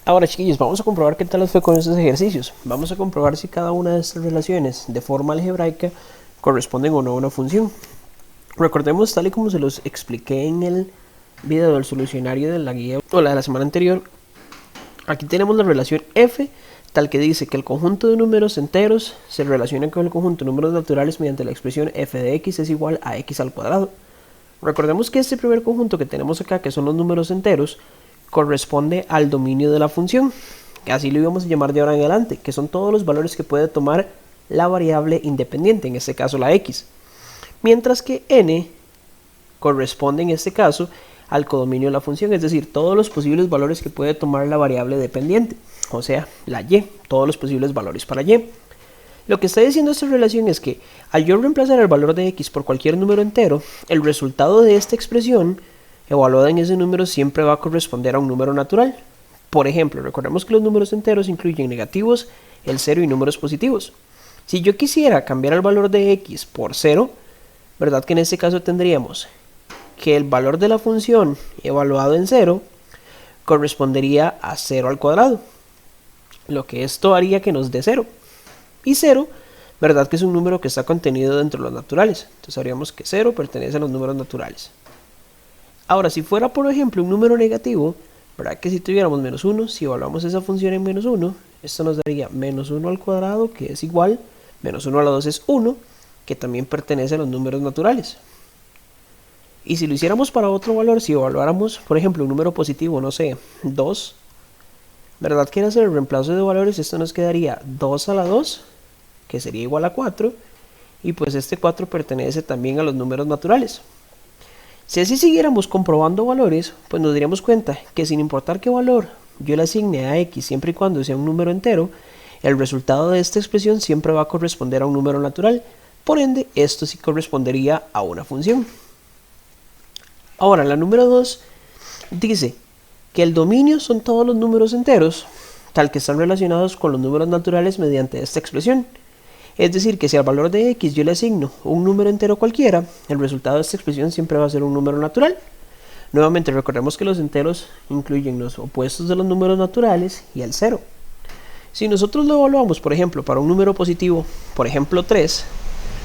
Ahora, chiquillos, vamos a comprobar qué tal les fue con estos ejercicios. Vamos a comprobar si cada una de estas relaciones de forma algebraica corresponden o no a una función. Recordemos, tal y como se los expliqué en el video del solucionario de la guía o la de la semana anterior, aquí tenemos la relación f, tal que dice que el conjunto de números enteros se relaciona con el conjunto de números naturales mediante la expresión f de x es igual a x al cuadrado. Recordemos que este primer conjunto que tenemos acá, que son los números enteros, corresponde al dominio de la función, que así lo íbamos a llamar de ahora en adelante, que son todos los valores que puede tomar la variable independiente, en este caso la x, mientras que n corresponde en este caso al codominio de la función, es decir, todos los posibles valores que puede tomar la variable dependiente, o sea, la y, todos los posibles valores para y. Lo que está diciendo esta relación es que al yo reemplazar el valor de x por cualquier número entero, el resultado de esta expresión evaluada en ese número siempre va a corresponder a un número natural. Por ejemplo, recordemos que los números enteros incluyen negativos, el 0 y números positivos. Si yo quisiera cambiar el valor de x por 0, ¿verdad que en este caso tendríamos que el valor de la función evaluado en 0 correspondería a 0 al cuadrado? Lo que esto haría que nos dé 0. Y 0, ¿verdad que es un número que está contenido dentro de los naturales? Entonces sabríamos que 0 pertenece a los números naturales. Ahora, si fuera, por ejemplo, un número negativo, ¿verdad que si tuviéramos menos 1, si evaluamos esa función en menos 1, esto nos daría menos 1 al cuadrado, que es igual, menos 1 a la 2 es 1, que también pertenece a los números naturales. Y si lo hiciéramos para otro valor, si evaluáramos, por ejemplo, un número positivo, no sé, 2, ¿verdad que al hacer el reemplazo de valores, esto nos quedaría 2 a la 2, que sería igual a 4, y pues este 4 pertenece también a los números naturales. Si así siguiéramos comprobando valores, pues nos daríamos cuenta que sin importar qué valor yo le asigne a x siempre y cuando sea un número entero, el resultado de esta expresión siempre va a corresponder a un número natural, por ende esto sí correspondería a una función. Ahora, la número 2 dice que el dominio son todos los números enteros, tal que están relacionados con los números naturales mediante esta expresión. Es decir, que si al valor de x yo le asigno un número entero cualquiera, el resultado de esta expresión siempre va a ser un número natural. Nuevamente, recordemos que los enteros incluyen los opuestos de los números naturales y el 0. Si nosotros lo evaluamos, por ejemplo, para un número positivo, por ejemplo 3,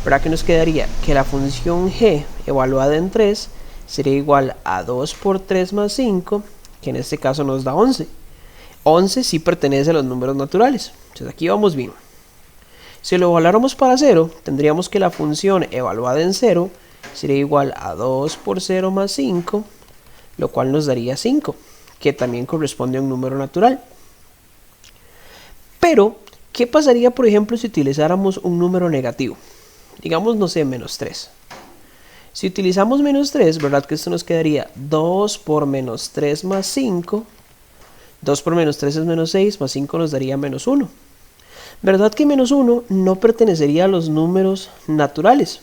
¿verdad que nos quedaría? Que la función g evaluada en 3 sería igual a 2 por 3 más 5, que en este caso nos da 11. 11 sí pertenece a los números naturales. Entonces aquí vamos bien. Si lo evaluáramos para 0, tendríamos que la función evaluada en 0 sería igual a 2 por 0 más 5, lo cual nos daría 5, que también corresponde a un número natural. Pero, ¿qué pasaría, por ejemplo, si utilizáramos un número negativo? Digamos, no sé, menos 3. Si utilizamos menos 3, ¿verdad que esto nos quedaría 2 por menos 3 más 5? 2 por menos 3 es menos 6, más 5 nos daría menos 1. ¿Verdad que menos 1 no pertenecería a los números naturales?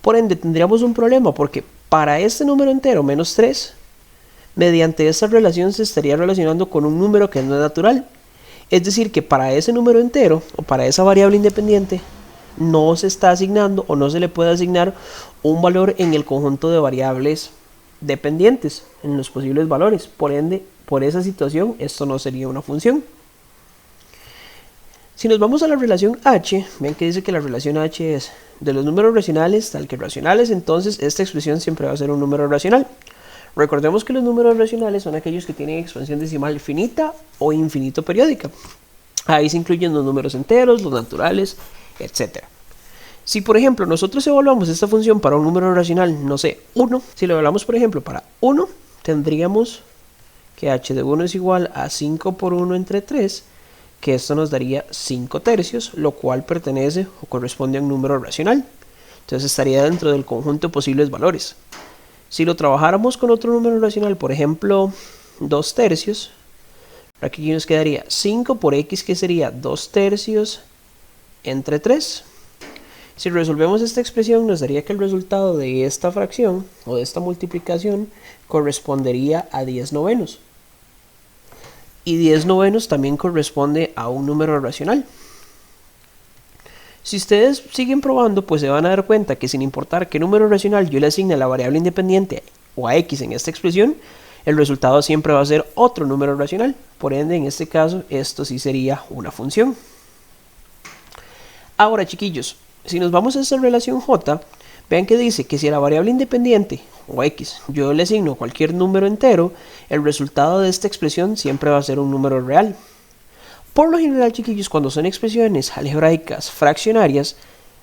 Por ende, tendríamos un problema porque para este número entero, menos 3, mediante esta relación se estaría relacionando con un número que no es natural. Es decir, que para ese número entero o para esa variable independiente no se está asignando o no se le puede asignar un valor en el conjunto de variables dependientes, en los posibles valores. Por ende, por esa situación, esto no sería una función. Si nos vamos a la relación h, ven que dice que la relación h es de los números racionales tal que racionales, entonces esta expresión siempre va a ser un número racional. Recordemos que los números racionales son aquellos que tienen expansión decimal finita o infinito periódica. Ahí se incluyen los números enteros, los naturales, etc. Si por ejemplo nosotros evaluamos esta función para un número racional, no sé, 1, si lo evaluamos por ejemplo para 1, tendríamos que h de 1 es igual a 5 por 1 entre 3, que esto nos daría 5 tercios, lo cual pertenece o corresponde a un número racional. Entonces estaría dentro del conjunto de posibles valores. Si lo trabajáramos con otro número racional, por ejemplo 2 tercios, aquí nos quedaría 5 por x, que sería 2 tercios entre 3. Si resolvemos esta expresión, nos daría que el resultado de esta fracción o de esta multiplicación correspondería a 10 novenos. Y 10 novenos también corresponde a un número racional. Si ustedes siguen probando, pues se van a dar cuenta que sin importar qué número racional yo le asigne a la variable independiente o a x en esta expresión, el resultado siempre va a ser otro número racional. Por ende, en este caso, esto sí sería una función. Ahora, chiquillos, si nos vamos a esta relación J, vean que dice que si a la variable independiente, o x, yo le asigno cualquier número entero, el resultado de esta expresión siempre va a ser un número real. Por lo general, chiquillos, cuando son expresiones algebraicas fraccionarias,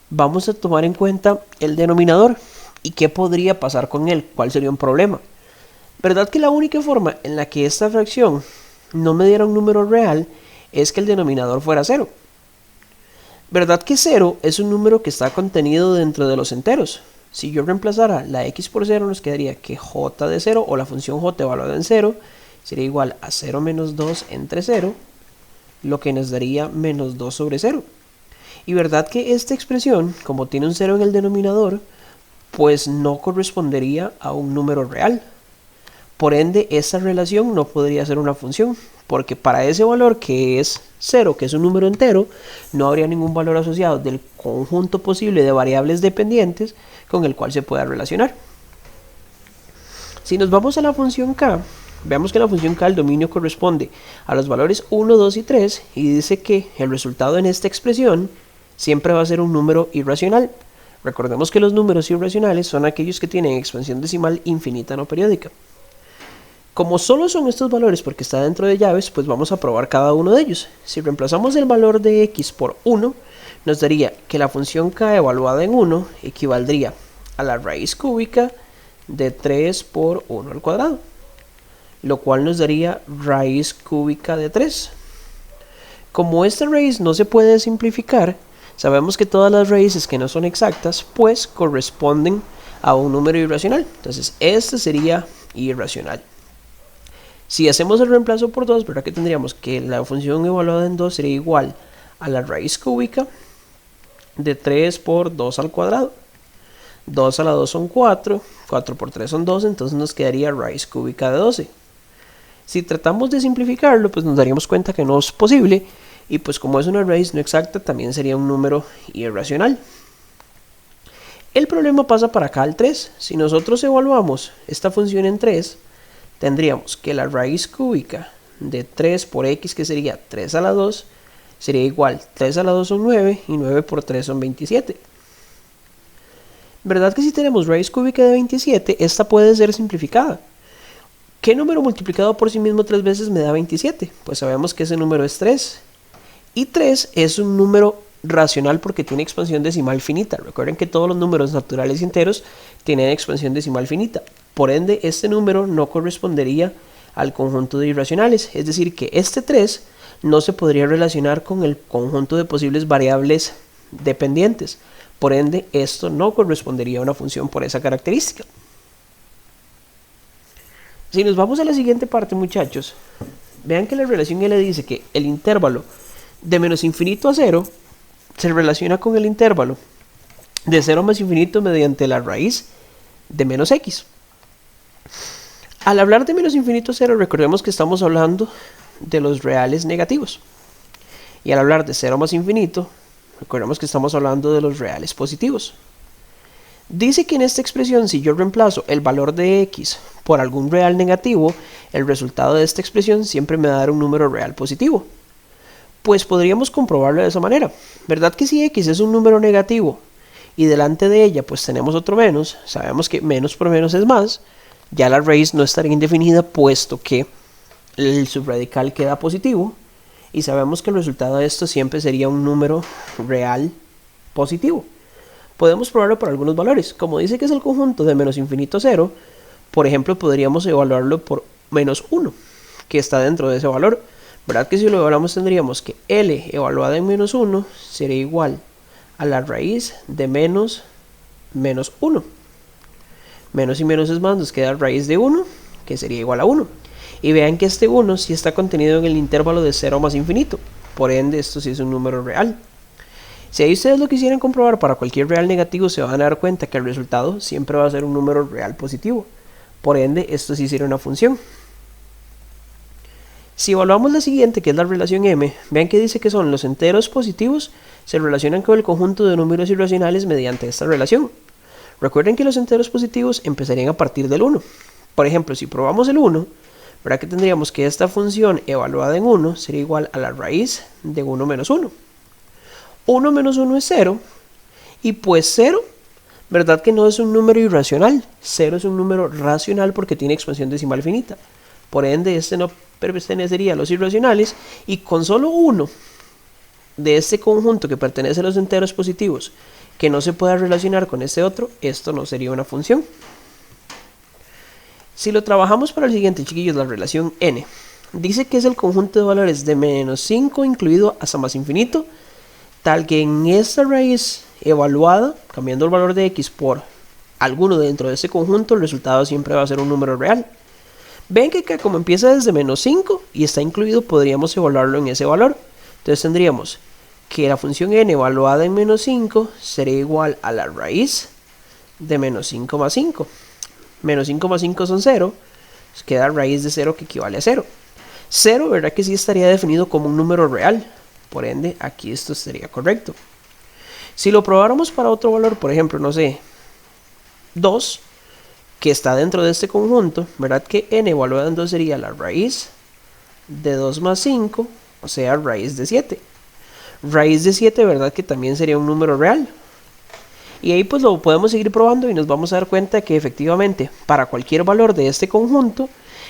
vamos a tomar en cuenta el denominador y qué podría pasar con él, cuál sería un problema. ¿Verdad que la única forma en la que esta fracción no me diera un número real es que el denominador fuera 0? ¿Verdad que 0 es un número que está contenido dentro de los enteros? Si yo reemplazara la x por 0, nos quedaría que j de 0, o la función j evaluada en 0, sería igual a 0 menos 2 entre 0, lo que nos daría menos 2 sobre 0. Y verdad que esta expresión, como tiene un 0 en el denominador, pues no correspondería a un número real. Por ende, esta relación no podría ser una función, porque para ese valor que es 0, que es un número entero, no habría ningún valor asociado del conjunto posible de variables dependientes con el cual se pueda relacionar. Si nos vamos a la función k, veamos que la función k, el dominio corresponde a los valores 1, 2 y 3, y dice que el resultado en esta expresión siempre va a ser un número irracional. Recordemos que los números irracionales son aquellos que tienen expansión decimal infinita no periódica. Como solo son estos valores porque está dentro de llaves, pues vamos a probar cada uno de ellos. Si reemplazamos el valor de x por 1, nos daría que la función k evaluada en 1 equivaldría a la raíz cúbica de 3 por 1 al cuadrado, lo cual nos daría raíz cúbica de 3. Como esta raíz no se puede simplificar, sabemos que todas las raíces que no son exactas, pues corresponden a un número irracional. Entonces, este sería irracional. Si hacemos el reemplazo por 2, ¿verdad que tendríamos que la función evaluada en 2 sería igual a la raíz cúbica de 3 por 2 al cuadrado? 2 a la 2 son 4, 4 por 3 son 12, entonces nos quedaría raíz cúbica de 12. Si tratamos de simplificarlo, pues nos daríamos cuenta que no es posible, y pues como es una raíz no exacta, también sería un número irracional. El problema pasa para acá al 3. Si nosotros evaluamos esta función en 3, tendríamos que la raíz cúbica de 3 por x, que sería 3 a la 2, sería igual, 3 a la 2 son 9, y 9 por 3 son 27. ¿Verdad que si tenemos raíz cúbica de 27, esta puede ser simplificada? ¿Qué número multiplicado por sí mismo 3 veces me da 27? Pues sabemos que ese número es 3. Y 3 es un número racional porque tiene expansión decimal finita. Recuerden que todos los números naturales y enteros tienen expansión decimal finita. Por ende, este número no correspondería al conjunto de irracionales. Es decir, que este 3 no se podría relacionar con el conjunto de posibles variables dependientes. Por ende, esto no correspondería a una función por esa característica. Si nos vamos a la siguiente parte, muchachos, vean que la relación L dice que el intervalo de menos infinito a 0 se relaciona con el intervalo de 0 más infinito mediante la raíz de menos x. Al hablar de menos infinito a 0, recordemos que estamos hablando de los reales negativos. Y al hablar de 0 más infinito, recordemos que estamos hablando de los reales positivos. Dice que en esta expresión, si yo reemplazo el valor de x por algún real negativo, el resultado de esta expresión siempre me va a dar un número real positivo. Pues podríamos comprobarlo de esa manera. ¿Verdad que si x es un número negativo y delante de ella pues tenemos otro menos, sabemos que menos por menos es más, ya la raíz no estaría indefinida puesto que el subradical queda positivo, y sabemos que el resultado de esto siempre sería un número real positivo. Podemos probarlo por algunos valores. Como dice que es el conjunto de menos infinito a 0, por ejemplo, podríamos evaluarlo por menos 1, que está dentro de ese valor. ¿Verdad que si lo evaluamos tendríamos que L evaluada en menos 1 sería igual a la raíz de menos 1. Menos y menos es más, nos queda raíz de 1, que sería igual a 1. Y vean que este 1 sí está contenido en el intervalo de 0 más infinito. Por ende, esto sí es un número real. Si ahí ustedes lo quisieran comprobar para cualquier real negativo, se van a dar cuenta que el resultado siempre va a ser un número real positivo. Por ende, esto sí sería una función. Si evaluamos la siguiente, que es la relación M, vean que dice que son los enteros positivos se relacionan con el conjunto de números irracionales mediante esta relación. Recuerden que los enteros positivos empezarían a partir del 1. Por ejemplo, si probamos el 1, ¿verdad que tendríamos que esta función evaluada en 1 sería igual a la raíz de 1 menos 1? 1 menos 1 es 0, y pues 0, ¿verdad que no es un número irracional? 0 es un número racional porque tiene expansión decimal finita. Por ende, este no pertenecería a los irracionales, y con solo uno de este conjunto que pertenece a los enteros positivos que no se pueda relacionar con este otro, esto no sería una función. Si lo trabajamos para el siguiente, chiquillos, la relación n dice que es el conjunto de valores de menos 5 incluido hasta más infinito, tal que en esta raíz evaluada, cambiando el valor de x por alguno dentro de este conjunto, el resultado siempre va a ser un número real. Ven que acá, como empieza desde menos 5 y está incluido, podríamos evaluarlo en ese valor. Entonces tendríamos que la función n evaluada en menos 5 sería igual a la raíz de menos 5 más 5. Menos 5 más 5 son 0, pues queda raíz de 0 que equivale a 0. 0, ¿verdad que sí estaría definido como un número real? Por ende, aquí esto sería correcto. Si lo probáramos para otro valor, por ejemplo, no sé, 2, que está dentro de este conjunto, ¿verdad que n evaluada en 2 sería la raíz de 2 más 5, o sea, raíz de 7. Raíz de 7, ¿verdad que también sería un número real? Y ahí pues lo podemos seguir probando y nos vamos a dar cuenta que efectivamente para cualquier valor de este conjunto,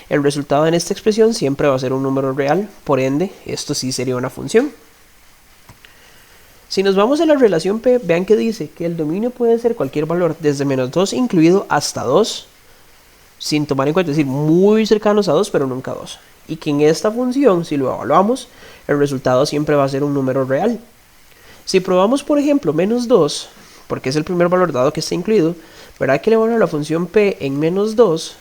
el resultado en esta expresión siempre va a ser un número real, por ende, esto sí sería una función. Si nos vamos a la relación P, vean que dice que el dominio puede ser cualquier valor desde menos 2 incluido hasta 2, sin tomar en cuenta, es decir, muy cercanos a 2 pero nunca 2. Y que en esta función, si lo evaluamos, el resultado siempre va a ser un número real. Si probamos, por ejemplo, menos 2, porque es el primer valor dado que está incluido, ¿verdad que le van a la función P en menos 2?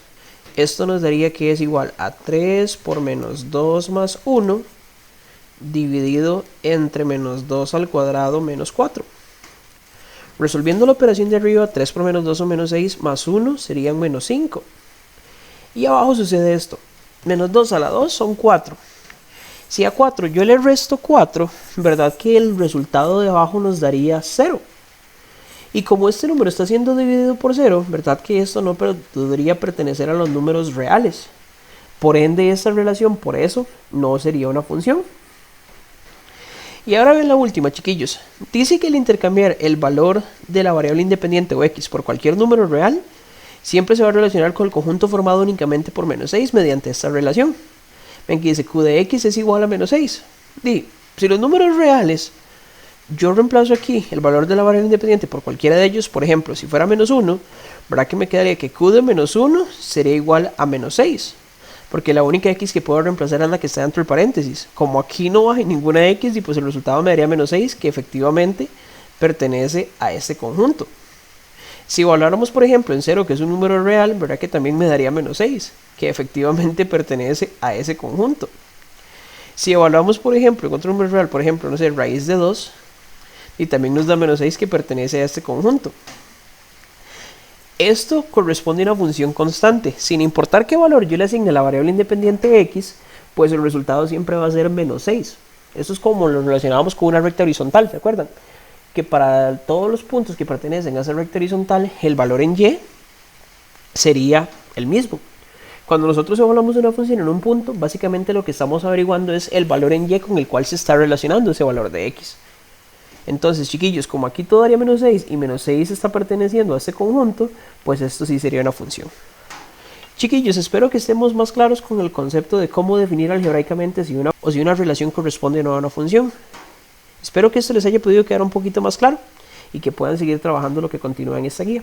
Esto nos daría que es igual a 3 por menos 2 más 1, dividido entre menos 2 al cuadrado menos 4. Resolviendo la operación de arriba, 3 por menos 2 o menos 6 más 1 serían menos 5. Y abajo sucede esto. Menos 2 a la 2 son 4. Si a 4 yo le resto 4, ¿verdad que el resultado de abajo nos daría 0? Y como este número está siendo dividido por 0, ¿verdad que esto no podría pertenecer a los números reales? Por ende, esta relación, por eso, no sería una función. Y ahora ven la última, chiquillos. Dice que al intercambiar el valor de la variable independiente o x por cualquier número real, siempre se va a relacionar con el conjunto formado únicamente por menos 6 mediante esta relación. Ven que dice q de x es igual a menos 6. Si los números reales, yo reemplazo aquí el valor de la variable independiente por cualquiera de ellos, por ejemplo, si fuera menos 1, ¿verdad que me quedaría que q de menos 1 sería igual a menos 6? Porque la única x que puedo reemplazar es la que está dentro del paréntesis. Como aquí no hay ninguna x, y pues el resultado me daría menos 6, que efectivamente pertenece a este conjunto. Si evaluáramos, por ejemplo, en 0, que es un número real, ¿verdad que también me daría menos 6, que efectivamente pertenece a ese conjunto? Si evaluamos, por ejemplo, en otro número real, por ejemplo, no sé, raíz de 2, y también nos da menos 6, que pertenece a este conjunto. Esto corresponde a una función constante. Sin importar qué valor yo le asigne a la variable independiente x, pues el resultado siempre va a ser menos 6. Esto es como lo relacionábamos con una recta horizontal, ¿se acuerdan? Que para todos los puntos que pertenecen a esa recta horizontal, el valor en y sería el mismo. Cuando nosotros evaluamos una función en un punto, básicamente lo que estamos averiguando es el valor en y con el cual se está relacionando ese valor de x. Entonces, chiquillos, como aquí todo daría menos 6 y menos 6 está perteneciendo a este conjunto, pues esto sí sería una función. Chiquillos, espero que estemos más claros con el concepto de cómo definir algebraicamente si una relación corresponde o no a una función. Espero que esto les haya podido quedar un poquito más claro y que puedan seguir trabajando lo que continúa en esta guía.